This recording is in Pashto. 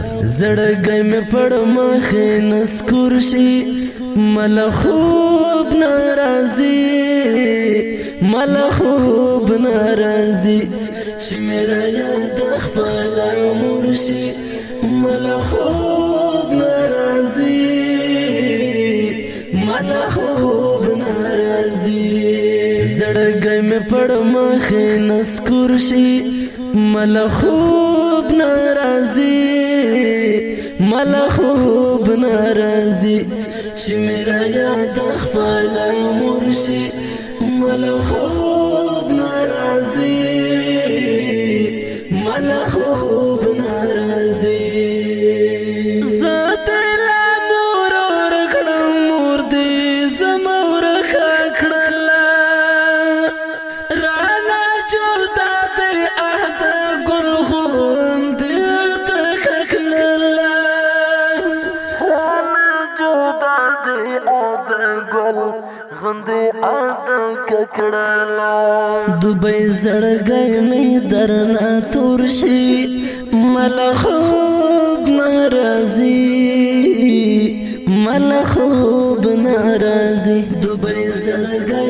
زړګی مې پړ مخې نسکور شي مل خوب ناراضي مل خوب ناراضي چې میرا یاد خپل مرشي مل خوب ناراضي مل خوب ناراضي زړګی مې پړ مخې نسکور شي مل خوب ناراضي مل خوب ناراضي چې میرا یاد خپل مرشي مل خوب ناراضي مل خوب ناراضي غندې آدم ککړلا دوبۍ زړګی مې درنا تور شي مل خوب ناراضي مل خوب ناراضي دوبۍ زړګی